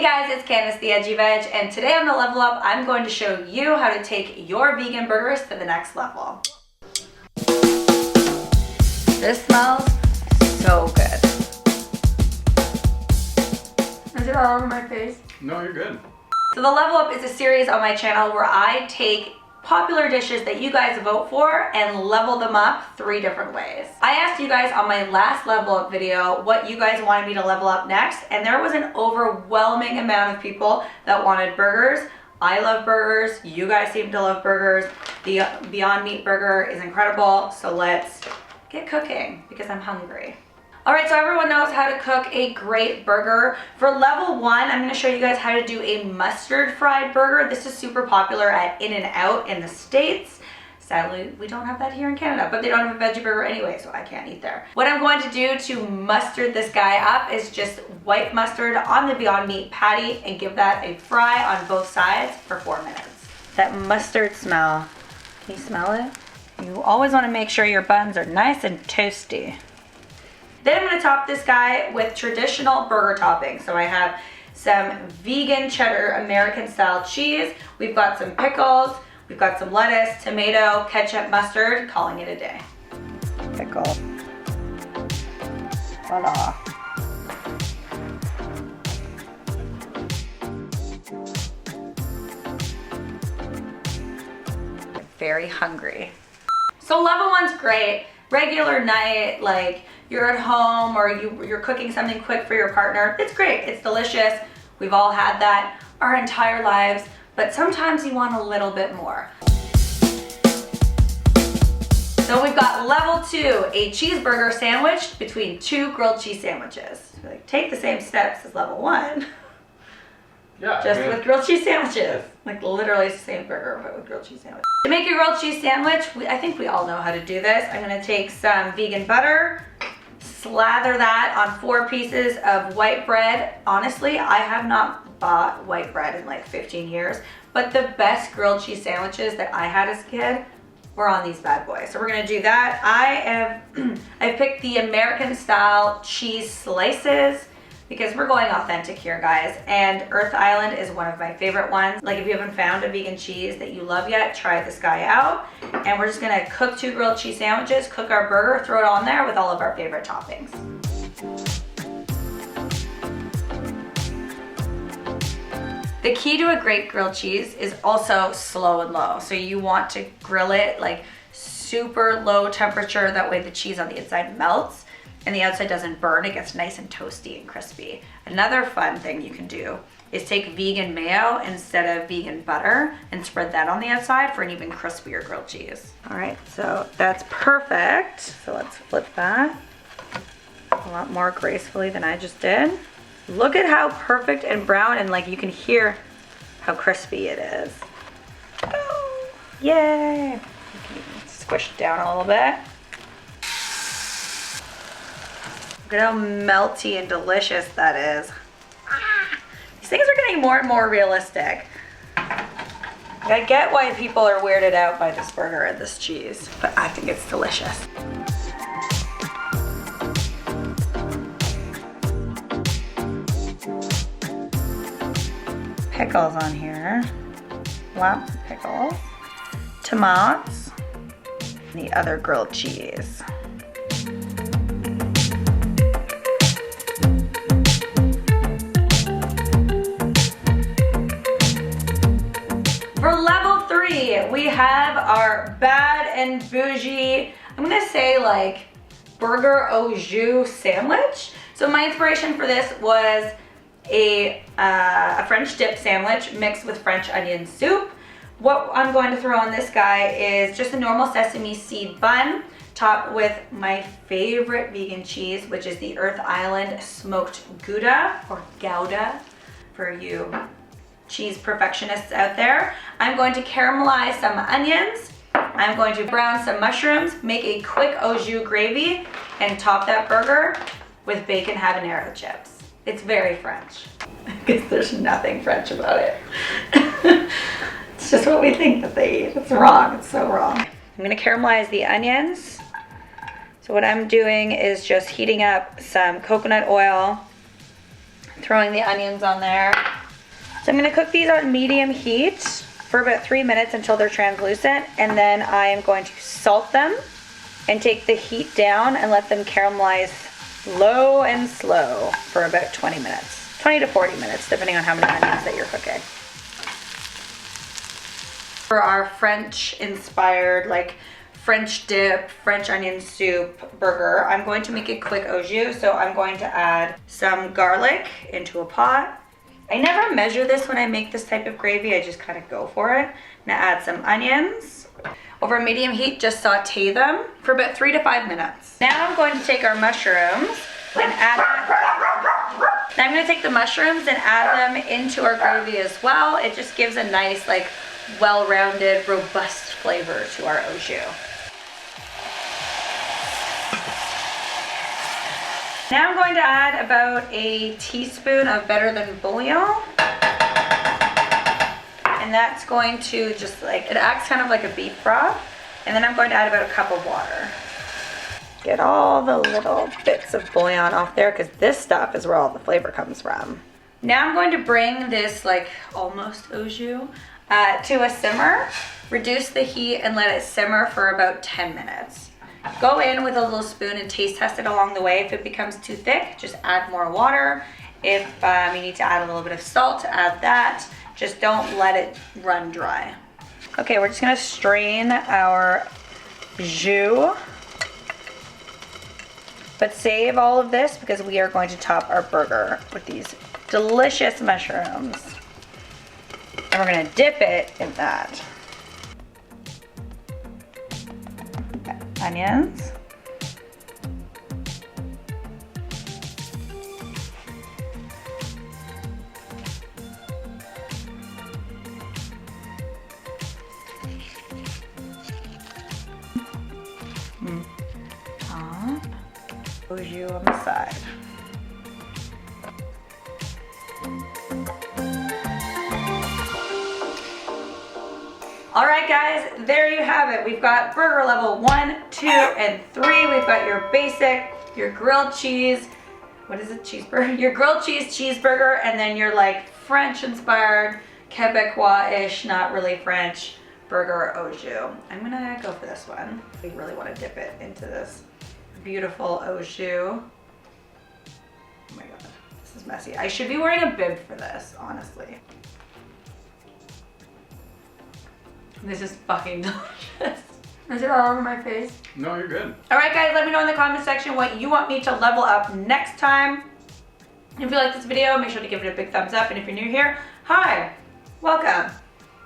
guys, it's Candace the Edgy Veg, and today on the Level Up, I'm going to show you how to take your vegan burgers to the next level. This smells so good. Is it all over my face? No, you're good. So the Level Up is a series on my channel where I take popular dishes that you guys vote for and level them up 3 different ways. I asked you guys on my last Level Up video what you guys wanted me to level up next, and there was an overwhelming amount of people that wanted burgers. I love burgers, you guys seem to love burgers. The Beyond Meat burger is incredible, so let's get cooking because I'm hungry. Alright, so everyone knows how to cook a great burger. For level 1, I'm going to show you guys how to do a mustard fried burger. This is super popular at In-N-Out in the States. Sadly, we don't have that here in Canada, but they don't have a veggie burger anyway, so I can't eat there. What I'm going to do to mustard this guy up is just white mustard on the Beyond Meat patty and give that a fry on both sides for 4 minutes. That mustard smell, can you smell it? You always want to make sure your buns are nice and toasty. Then I'm going to top this guy with traditional burger toppings. So I have some vegan cheddar American style cheese. We've got some pickles. We've got some lettuce, tomato, ketchup, mustard. Calling it a day. Pickle. Voila. Very hungry. So level 1's great. Regular night, like you're at home or you're cooking something quick for your partner. It's great, it's delicious. We've all had that our entire lives, but sometimes you want a little bit more. So we've got level 2, a cheeseburger sandwich between 2 grilled cheese sandwiches. So like, take the same steps as level 1. Yeah, just with grilled cheese sandwiches. Like literally the same burger, but with grilled cheese sandwich. To make a grilled cheese sandwich, I think we all know how to do this. I'm gonna take some vegan butter, slather that on 4 pieces of white bread. Honestly, I have not bought white bread in like 15 years, but the best grilled cheese sandwiches that I had as a kid were on these bad boys. So we're gonna do that. I've picked the American style cheese slices, because we're going authentic here, guys, and Earth Island is one of my favorite ones. Like if you haven't found a vegan cheese that you love yet, try this guy out. And we're just gonna cook 2 grilled cheese sandwiches, cook our burger, throw it on there with all of our favorite toppings. The key to a great grilled cheese is also slow and low. So you want to grill it like super low temperature, that way the cheese on the inside melts and the outside doesn't burn. It gets nice and toasty and crispy. Another fun thing you can do is take vegan mayo instead of vegan butter and spread that on the outside for an even crispier grilled cheese. All right, so that's perfect. So let's flip that a lot more gracefully than I just did. Look at how perfect and brown, and like you can hear how crispy it is. Oh, yay. Squish it down a little bit. Look at how melty and delicious that is. These things are getting more and more realistic. I get why people are weirded out by this burger and this cheese, but I think it's delicious. Pickles on here. Lots of pickles. Tomatoes. And the other grilled cheese. For level 3, we have our bad and bougie, I'm gonna say like burger Au Jus sandwich. So my inspiration for this was a French dip sandwich mixed with French onion soup. What I'm going to throw on this guy is just a normal sesame seed bun, topped with my favorite vegan cheese, which is the Earth Island smoked gouda, or gouda for you cheese perfectionists out there. I'm going to caramelize some onions. I'm going to brown some mushrooms, make a quick Au Jus gravy, and top that burger with bacon habanero chips. It's very French, because there's nothing French about it. It's just what we think that they eat. It's wrong, it's so wrong. I'm gonna caramelize the onions. So what I'm doing is just heating up some coconut oil, throwing the onions on there, So I'm gonna cook these on medium heat for about 3 minutes until they're translucent, and then I am going to salt them and take the heat down and let them caramelize low and slow for about 20 minutes. 20 to 40 minutes, depending on how many onions that you're cooking. For our French-inspired, like French dip, French onion soup burger, I'm going to make a quick au jus. So I'm going to add some garlic into a pot. I never measure this when I make this type of gravy, I just kind of go for it. Now add some onions. Over medium heat, just saute them for about 3 to 5 minutes. Now I'm going to take our mushrooms and add them. Now I'm going to take the mushrooms and add them into our gravy as well. It just gives a nice, like, well-rounded, robust flavor to our au jus. Now I'm going to add about a teaspoon of better than bouillon. And that's going to just like, it acts kind of like a beef broth. And then I'm going to add about a cup of water. Get all the little bits of bouillon off there because this stuff is where all the flavor comes from. Now I'm going to bring this like almost au jus to a simmer. Reduce the heat and let it simmer for about 10 minutes. Go in with a little spoon and taste test it along the way. If it becomes too thick, just add more water. If you need to add a little bit of salt, add that. Just don't let it run dry. Okay, we're just gonna strain our jus. But save all of this because we are going to top our burger with these delicious mushrooms. And we're gonna dip it in that. Onions. Top. Au jus on the side. All right, guys, there you have it. We've got burger level 1, 2, and 3. We've got your basic, your grilled cheese, what is it, cheeseburger? Your grilled cheese cheeseburger, and then your like French-inspired, Quebecois-ish, not really French, burger au jus. I'm gonna go for this one. We really wanna dip it into this beautiful au jus. Oh my God, this is messy. I should be wearing a bib for this, honestly. This is fucking delicious. Is it all over my face? No, you're good. All right, guys, let me know in the comment section what you want me to level up next time. If you like this video, make sure to give it a big thumbs up. And if you're new here, hi, welcome.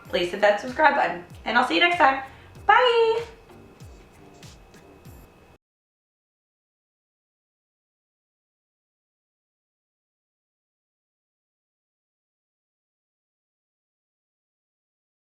Please hit that subscribe button. And I'll see you next time. Bye.